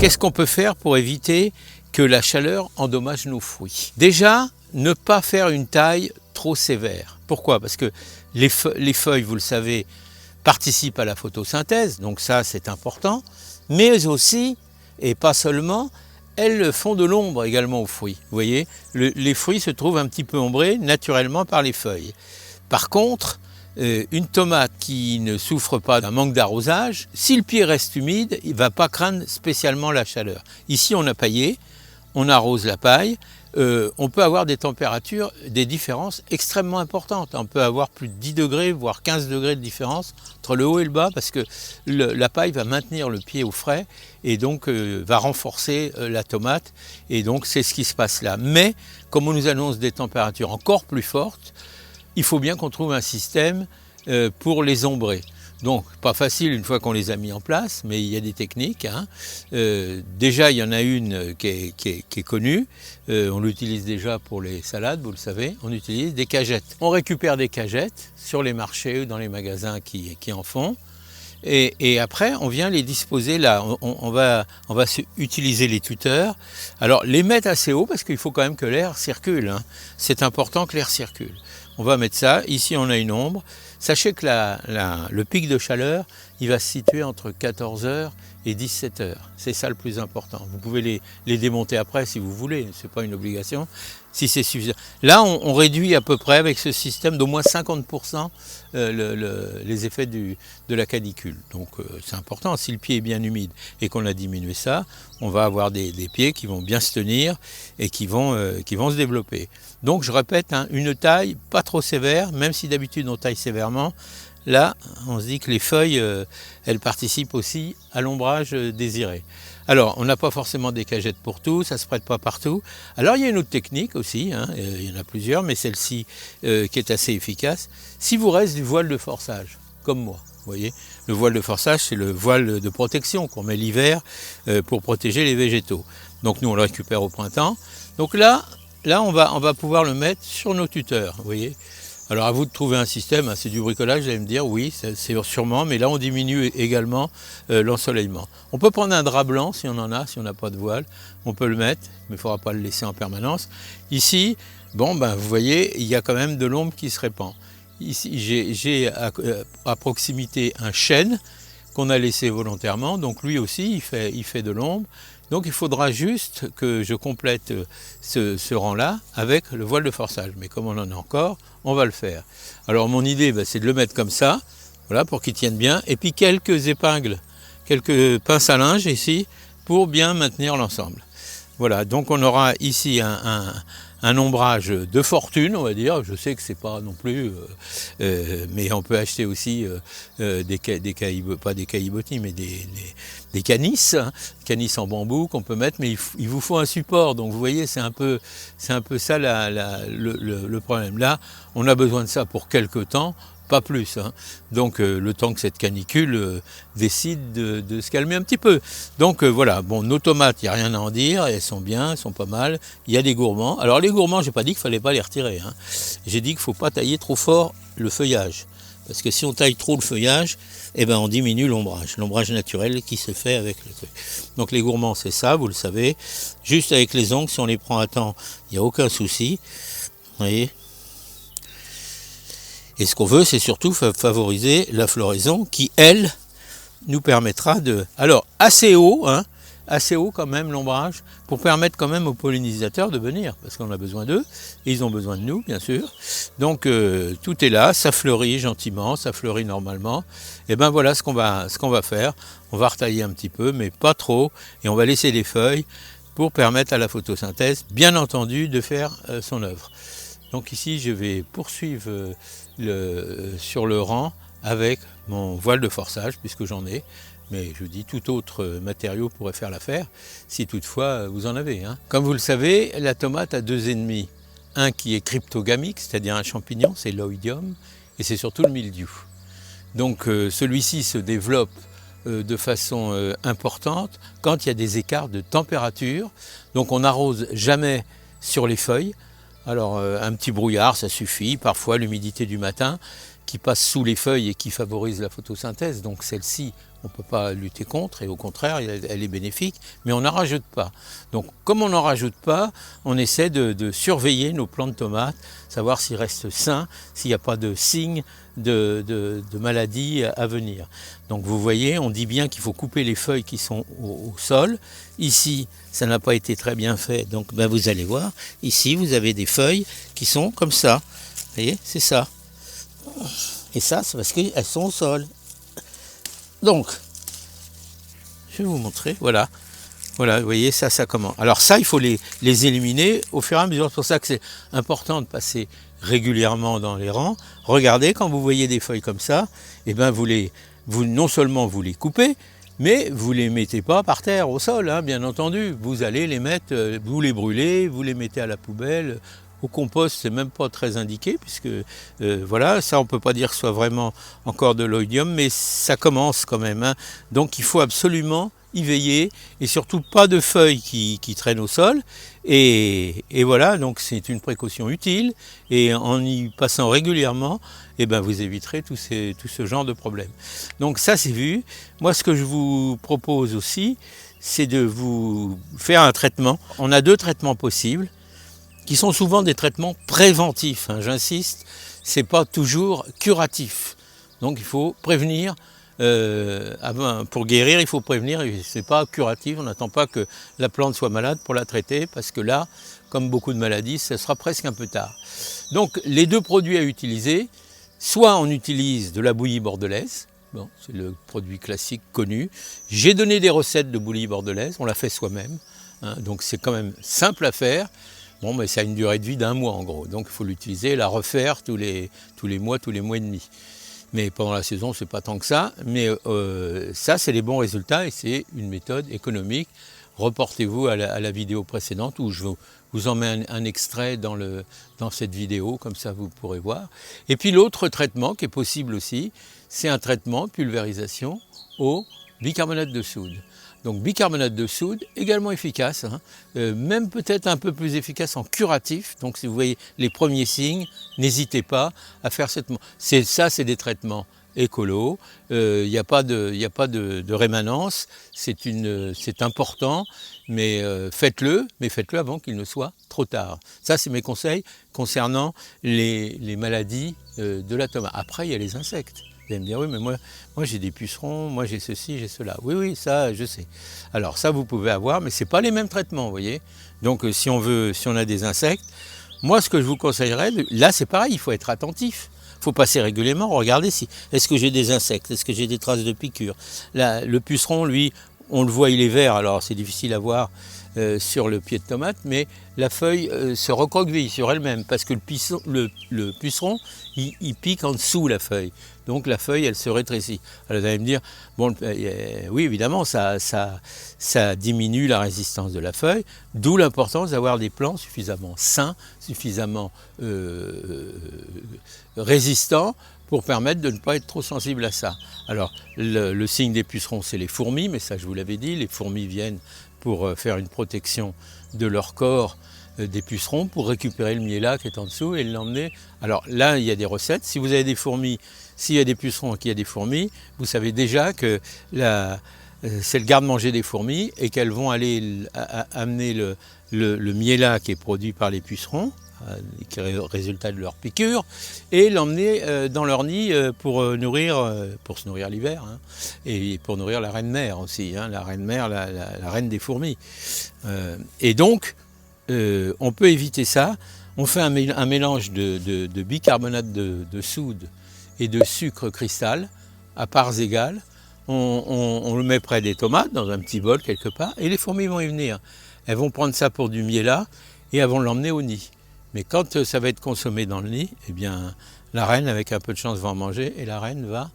Qu'est-ce qu'on peut faire pour éviter que la chaleur endommage nos fruits? Déjà, ne pas faire une taille trop sévère. Pourquoi? Parce que les feuilles, vous le savez, participent à la photosynthèse, donc ça c'est important, mais aussi, et pas seulement, elles font de l'ombre également aux fruits. Vous voyez, les fruits se trouvent un petit peu ombrés naturellement par les feuilles. Par contre, une tomate qui ne souffre pas d'un manque d'arrosage, si le pied reste humide, il ne va pas craindre spécialement la chaleur. Ici on a paillé, on arrose la paille, on peut avoir des températures, des différences extrêmement importantes. On peut avoir plus de 10 degrés, voire 15 degrés de différence entre le haut et le bas, parce que la paille va maintenir le pied au frais et donc va renforcer la tomate. Et donc c'est ce qui se passe là. Mais comme on nous annonce des températures encore plus fortes, il faut bien qu'on trouve un système pour les ombrer. Donc, pas facile une fois qu'on les a mis en place, mais il y a des techniques. Hein. Déjà, il y en a une qui est connue. On l'utilise déjà pour les salades, vous le savez. On utilise des cagettes. On récupère des cagettes sur les marchés ou dans les magasins qui en font. Et après, on vient les disposer là. On va utiliser les tuteurs. Alors, les mettre assez haut parce qu'il faut quand même que l'air circule. Hein. C'est important que l'air circule. On va mettre ça. Ici, on a une ombre. Sachez que le pic de chaleur, il va se situer entre 14h et 17h. C'est ça le plus important. Vous pouvez les démonter après si vous voulez, ce n'est pas une obligation, si c'est suffisant. Là, on réduit à peu près avec ce système d'au moins 50% les effets de la canicule. Donc c'est important, si le pied est bien humide et qu'on a diminué ça, on va avoir des pieds qui vont bien se tenir et qui vont se développer. Donc je répète, hein, une taille pas trop sévère, même si d'habitude on taille sévèrement. Là, on se dit que les feuilles, elles participent aussi à l'ombrage désiré. Alors, on n'a pas forcément des cagettes pour tout, ça ne se prête pas partout. Alors, il y a une autre technique aussi, hein, il y en a plusieurs, mais celle-ci qui est assez efficace. Si vous reste du voile de forçage, comme moi, vous voyez, le voile de forçage, c'est le voile de protection qu'on met l'hiver pour protéger les végétaux. Donc, nous, on le récupère au printemps. Donc là on va pouvoir le mettre sur nos tuteurs, vous voyez. Alors à vous de trouver un système, hein, c'est du bricolage, vous allez me dire, oui, c'est sûrement, mais là on diminue également l'ensoleillement. On peut prendre un drap blanc si on en a, si on n'a pas de voile, on peut le mettre, mais il ne faudra pas le laisser en permanence. Ici, bon, ben, vous voyez, il y a quand même de l'ombre qui se répand. Ici, j'ai à proximité un chêne qu'on a laissé volontairement, donc lui aussi il fait de l'ombre. Donc il faudra juste que je complète ce rang-là avec le voile de forçage. Mais comme on en a encore, on va le faire. Alors mon idée, c'est de le mettre comme ça, voilà, pour qu'il tienne bien. Et puis quelques épingles, quelques pinces à linge ici, pour bien maintenir l'ensemble. Voilà, donc on aura ici un ombrage de fortune, on va dire. Je sais que c'est pas non plus, mais on peut acheter aussi pas des caillebotis, mais des canisses, hein, canisses en bambou qu'on peut mettre, mais il vous faut un support. Donc vous voyez, c'est un peu ça le problème. Là, on a besoin de ça pour quelques temps. Pas plus, hein. Donc le temps que cette canicule décide de se calmer un petit peu. Donc voilà, bon, nos tomates, il n'y a rien à en dire, elles sont bien, elles sont pas mal. Il y a des gourmands. Alors les gourmands, je n'ai pas dit qu'il ne fallait pas les retirer, hein. J'ai dit qu'il ne faut pas tailler trop fort le feuillage. Parce que si on taille trop le feuillage, eh ben on diminue l'ombrage naturel qui se fait avec le truc. Donc les gourmands, c'est ça, vous le savez. Juste avec les ongles, si on les prend à temps, il n'y a aucun souci. Vous voyez ? Et ce qu'on veut, c'est surtout favoriser la floraison qui, elle, nous permettra de... Alors, assez haut, hein, assez haut quand même l'ombrage, pour permettre quand même aux pollinisateurs de venir, parce qu'on a besoin d'eux, et ils ont besoin de nous, bien sûr. Donc, tout est là, ça fleurit gentiment, ça fleurit normalement. Et ben voilà ce qu'on va faire. On va retailler un petit peu, mais pas trop, et on va laisser les feuilles pour permettre à la photosynthèse, bien entendu, de faire son œuvre. Donc ici, je vais poursuivre sur le rang avec mon voile de forçage, puisque j'en ai. Mais je vous dis, tout autre matériau pourrait faire l'affaire, si toutefois vous en avez. Hein. Comme vous le savez, la tomate a deux ennemis. Un qui est cryptogamique, c'est-à-dire un champignon, c'est l'oïdium, et c'est surtout le mildiou. Donc celui-ci se développe de façon importante quand il y a des écarts de température. Donc on n'arrose jamais sur les feuilles. Alors un petit brouillard, ça suffit, parfois l'humidité du matin, qui passe sous les feuilles et qui favorise la photosynthèse. Donc celle-ci, on ne peut pas lutter contre et au contraire, elle est bénéfique, mais on n'en rajoute pas. Donc comme on n'en rajoute pas, on essaie de surveiller nos plants de tomates, savoir s'ils restent sains, s'il n'y a pas de signes de maladies à venir. Donc vous voyez, on dit bien qu'il faut couper les feuilles qui sont au sol. Ici, ça n'a pas été très bien fait, donc vous allez voir, ici vous avez des feuilles qui sont comme ça. Vous voyez, c'est ça. Et ça, c'est parce qu'elles sont au sol. Donc, je vais vous montrer, voilà. Voilà, vous voyez, ça comment. Alors ça, il faut les éliminer au fur et à mesure. C'est pour ça que c'est important de passer régulièrement dans les rangs. Regardez, quand vous voyez des feuilles comme ça, eh ben non seulement vous les coupez, mais vous ne les mettez pas par terre, au sol, hein, bien entendu. Vous allez les mettre, vous les brûlez, vous les mettez à la poubelle. Au compost, c'est même pas très indiqué, puisque voilà, ça on peut pas dire que ce soit vraiment encore de l'oïdium, mais ça commence quand même, hein. Donc il faut absolument y veiller, et surtout pas de feuilles qui traînent au sol, et voilà, donc c'est une précaution utile, et en y passant régulièrement, eh ben vous éviterez tout ce genre de problème. Donc ça c'est vu. Moi ce que je vous propose aussi, c'est de vous faire un traitement. On a 2 traitements possibles, qui sont souvent des traitements préventifs, hein, j'insiste, c'est pas toujours curatif. Donc il faut prévenir, pour guérir il faut prévenir, c'est pas curatif, on n'attend pas que la plante soit malade pour la traiter, parce que là, comme beaucoup de maladies, ce sera presque un peu tard. Donc les 2 produits à utiliser, soit on utilise de la bouillie bordelaise, bon, c'est le produit classique connu, j'ai donné des recettes de bouillie bordelaise, on l'a fait soi-même, hein, donc c'est quand même simple à faire. Bon, mais ça a une durée de vie d'1 mois en gros, donc il faut l'utiliser, la refaire tous les mois et demi. Mais pendant la saison, c'est pas tant que ça, mais ça c'est les bons résultats et c'est une méthode économique. Reportez-vous à la vidéo précédente où je vous en mets un extrait dans cette vidéo, comme ça vous pourrez voir. Et puis l'autre traitement qui est possible aussi, c'est un traitement pulvérisation au bicarbonate de soude. Donc bicarbonate de soude, également efficace, hein, même peut-être un peu plus efficace en curatif. Donc si vous voyez les premiers signes, n'hésitez pas à faire cette... C'est des traitements écolos, il n'y a pas de rémanence, c'est important, mais faites-le avant qu'il ne soit trop tard. Ça c'est mes conseils concernant les maladies de la tomate. Après il y a les insectes. Vous allez me dire, oui, mais moi j'ai des pucerons, moi j'ai ceci, j'ai cela. Oui, ça, je sais. Alors ça, vous pouvez avoir, mais ce n'est pas les mêmes traitements, vous voyez. Donc si on a des insectes, moi ce que je vous conseillerais, là c'est pareil, il faut être attentif. Il faut passer régulièrement, regarder si, est-ce que j'ai des insectes, est-ce que j'ai des traces de piqûres. Là, le puceron, lui, on le voit, il est vert, alors c'est difficile à voir sur le pied de tomate, mais la feuille se recroqueville sur elle-même, parce que le puceron, il pique en dessous la feuille. Donc la feuille, elle se rétrécit. Alors vous allez me dire, bon, oui, évidemment, ça diminue la résistance de la feuille, d'où l'importance d'avoir des plants suffisamment sains, suffisamment résistants, pour permettre de ne pas être trop sensible à ça. Alors, le signe des pucerons, c'est les fourmis, mais ça, je vous l'avais dit, les fourmis viennent pour faire une protection de leur corps des pucerons, pour récupérer le miella qui est en dessous et l'emmener. Alors là, il y a des recettes. Si vous avez des fourmis, s'il y a des pucerons et qu'il y a des fourmis, vous savez déjà que c'est le garde-manger des fourmis et qu'elles vont aller amener le miella qui est produit par les pucerons, qui est le résultat de leur piqûre, et l'emmener dans leur nid pour se nourrir l'hiver, hein, et pour nourrir la reine mère aussi, hein, la reine mère, la reine des fourmis. Et donc, on peut éviter ça. On fait un mélange de bicarbonate de soude et de sucre cristal à parts égales. On le met près des tomates, dans un petit bol quelque part, et les fourmis vont y venir. Elles vont prendre ça pour du miella et elles vont l'emmener au nid. Mais quand ça va être consommé dans le nid, eh bien, la reine, avec un peu de chance, va en manger et la reine va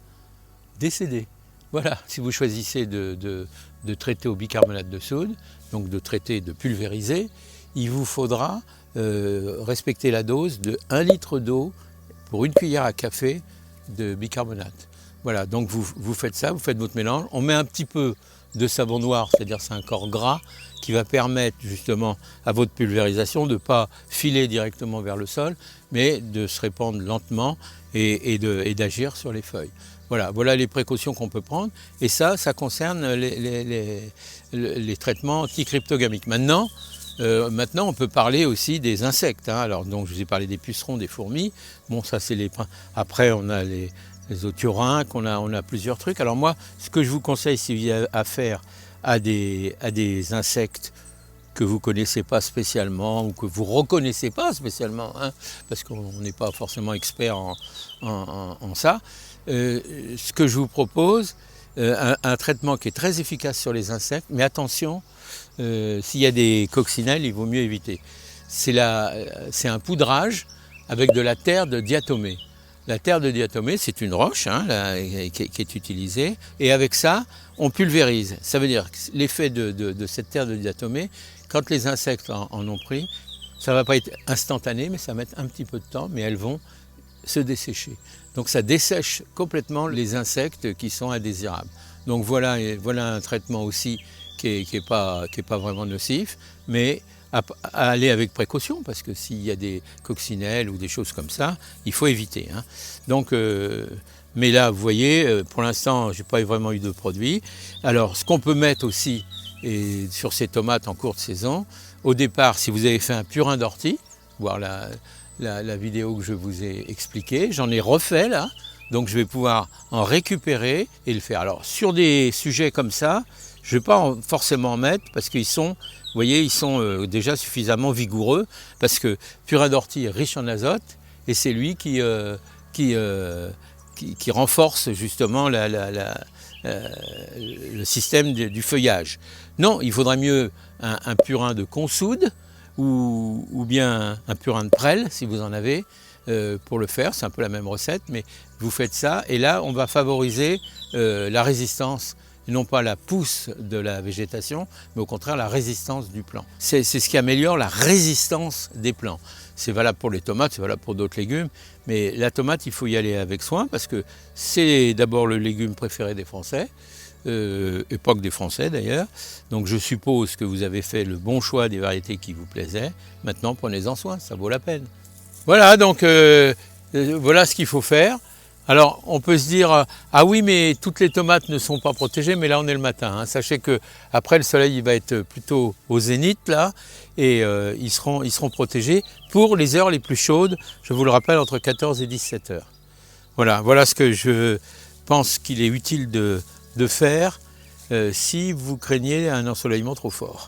décéder. Voilà, si vous choisissez de traiter au bicarbonate de soude, donc de traiter, de pulvériser, il vous faudra respecter la dose de 1 litre d'eau pour 1 cuillère à café de bicarbonate. Voilà, donc vous faites ça, vous faites votre mélange, on met un petit peu de savon noir, c'est-à-dire c'est un corps gras qui va permettre justement à votre pulvérisation de ne pas filer directement vers le sol, mais de se répandre lentement et d'agir sur les feuilles. Voilà les précautions qu'on peut prendre, et ça concerne les traitements anticryptogamiques. Maintenant, on peut parler aussi des insectes. Alors, donc, je vous ai parlé des pucerons, des fourmis. Bon, ça, c'est les. Après, on a les othyorynques, on a plusieurs trucs. Alors, moi, ce que je vous conseille, si vous avez affaire à des insectes que vous ne connaissez pas spécialement ou que vous ne reconnaissez pas spécialement, parce qu'on n'est pas forcément expert en ça, ce que je vous propose, un traitement qui est très efficace sur les insectes, mais attention, s'il y a des coccinelles, il vaut mieux éviter. C'est un poudrage avec de la terre de diatomée. La terre de diatomée, c'est une roche qui est utilisée, et avec ça, on pulvérise. Ça veut dire que l'effet de cette terre de diatomée, quand les insectes en ont pris, ça ne va pas être instantané, mais ça va mettre un petit peu de temps, mais elles vont se dessécher. Donc ça dessèche complètement les insectes qui sont indésirables. Donc voilà un traitement aussi qui est pas vraiment nocif, mais à aller avec précaution, parce que s'il y a des coccinelles ou des choses comme ça, il faut éviter. Donc, mais là, vous voyez, pour l'instant, je n'ai pas vraiment eu de produit. Alors, ce qu'on peut mettre aussi sur ces tomates en courte saison, au départ, si vous avez fait un purin d'ortie, voir la vidéo que je vous ai expliquée, j'en ai refait là, donc je vais pouvoir en récupérer et le faire. Alors, sur des sujets comme ça, je ne vais pas forcément en mettre, parce qu'ils sont, vous voyez, ils sont déjà suffisamment vigoureux, parce que purin d'ortie est riche en azote, et c'est lui qui renforce justement le système du feuillage. Non, il faudrait mieux un purin de consoude, ou bien un purin de prêle, si vous en avez, pour le faire. C'est un peu la même recette, mais vous faites ça, et là, on va favoriser la résistance, et non pas la pousse de la végétation, mais au contraire la résistance du plant. C'est ce qui améliore la résistance des plants. C'est valable pour les tomates, c'est valable pour d'autres légumes, mais la tomate, il faut y aller avec soin, parce que c'est d'abord le légume préféré des Français, et pas que des Français d'ailleurs. Donc je suppose que vous avez fait le bon choix des variétés qui vous plaisaient. Maintenant, prenez-en soin, ça vaut la peine. Voilà, donc voilà ce qu'il faut faire. Alors, on peut se dire, ah oui, mais toutes les tomates ne sont pas protégées, mais là, on est le matin. Sachez qu'après, le soleil il va être plutôt au zénith, là, et ils seront protégés pour les heures les plus chaudes, je vous le rappelle, entre 14 et 17 heures. Voilà ce que je pense qu'il est utile de faire si vous craignez un ensoleillement trop fort.